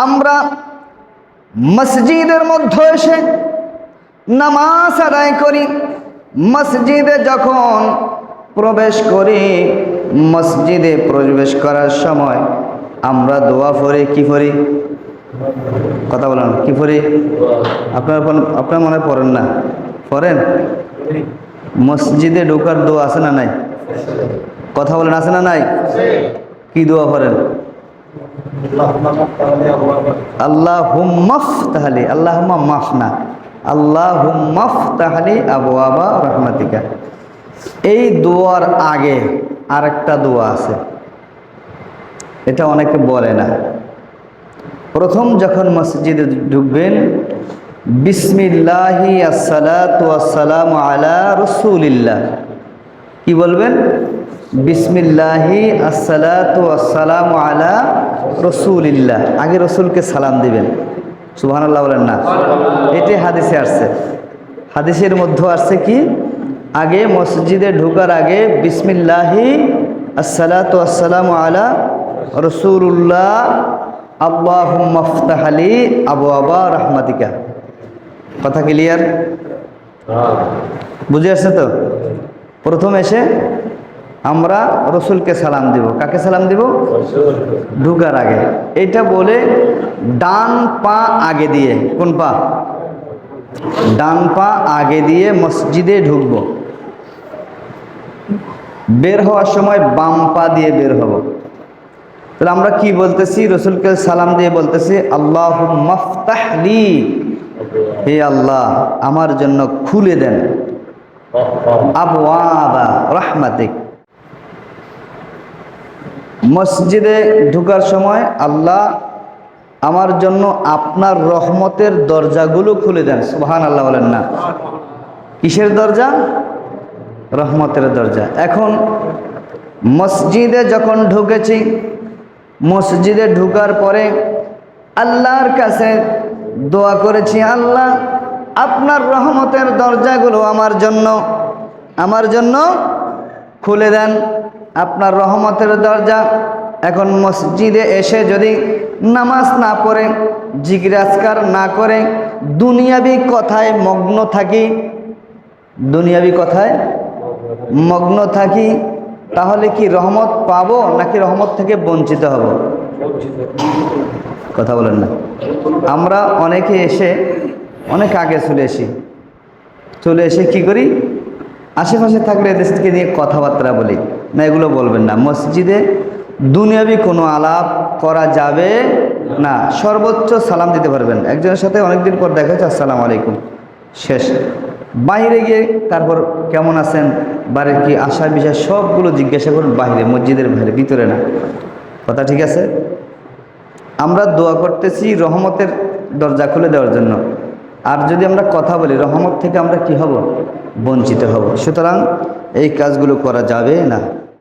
আমরা মসজিদের মধ্যে এসে নামাজ আদায় করি। মসজিদে যখন প্রবেশ করি, মসজিদে প্রবেশ করার সময় আমরা দোয়া পড়ি। কি পড়ি? কথা বলেন, কি পড়ি? আপনার মনে পড়েন না? পড়েন? মসজিদে ঢোকার দোয়া আছে না নাই? কথা বলেন, আছে না নাই? কি দোয়া পড়েন? আল্লাহুম্মা ফতাহলি, আল্লাহুম্মা মাফ না, আল্লাহুম্মা ফতাহলি আবওয়াবা রাহমাতিকা। এই দোয়ার আগে আরেকটা দোয়া আছে, এটা অনেকে বলে না। প্রথম যখন মসজিদে ঢুকবেন, বিসমিল্লাহি আসসালাতু ওয়াসসালামু আলা রাসূলিল্লাহ, কি বলবেন? বিসমিল্লাহি আসসালাতু ওয়াসসালামু আলা রাসূলিল্লাহ। আগে রসুলকে সালাম দিবেন। সুবহানাল্লাহ বলেন না? এটি হাদিসে আসছে। হাদিসের মধ্যে আসছে কি, আগে মসজিদে ঢোকার আগে বিসমিল্লাহি আসসালাতু ওয়াসসালামু আলা রাসূলুল্লাহ আল্লাহুম্মা ফতাহলি আবওয়াবা রাহমাতিকা। কথা ক্লিয়ার? বুঝে আসছে তো? প্রথম এসে আমরা রসুলকে সালাম দিব। কাকে সালাম দিব? ঢুকার আগে। এটা বলে ডান পা আগে দিয়ে, কোন পা? ডান পা আগে দিয়ে মসজিদে ঢুকব। বের হওয়ার সময় বাম পা দিয়ে বের হব। তাহলে আমরা কি বলতেছি? রসুলকে সালাম দিয়ে বলতেছি আল্লাহুম্মা ফতাহলি, হে আল্লাহ আমার জন্য খুলে দেন আবওয়াবা রাহমাতিক। মসজিদে ঢোকার সময় আল্লাহ আমার জন্য আপনার রহমতের দরজাগুলো খুলে দেন। সুবহানাল্লাহ বলেন না? কিসের দরজা? রহমতের দরজা। এখন মসজিদে যখন ঢুকেছি, মসজিদে ঢোকার পরে আল্লাহর কাছে দোয়া করেছি, আল্লাহ আপনার রহমতের দরজাগুলো আমার জন্য খুলে দেন, আপনার রহমতের দরজা। এখন মসজিদে এসে যদি নামাজ না পড়ে, জিকির আজকার না করে, দুনিয়াবি কথায় মগ্ন থাকি, তাহলে কি রহমত পাবো নাকি রহমত থেকে বঞ্চিত হব? কথা বলেন না? আমরা অনেকে এসে অনেক আগে চলে এসে কি করি? আশেপাশে থাকলে এদেরকে নিয়ে কথাবার্তা বলি না। এগুলো বলবেন না। মসজিদে দুনিয়াবি কোনো আলাপ করা যাবে না। সর্বোচ্চ সালাম দিতে পারবেন। একজনের সাথে অনেকদিন পর দেখা হচ্ছে, আসসালামু আলাইকুম, শেষ। বাইরে গিয়ে তারপর কেমন আছেন, বাড়ির কি আশা বিষয় সবগুলো জিজ্ঞাসা করুন বাইরে, মসজিদের বাইরে, ভিতরে না। কথা ঠিক আছে? আমরা দোয়া করতেছি রহমতের দরজা খুলে দেওয়ার জন্য। আর যদি আমরা কথা বলি, রহমত থেকে আমরা কি হব? বঞ্চিত হব। সুতরাং এই কাজগুলো করা যাবে না।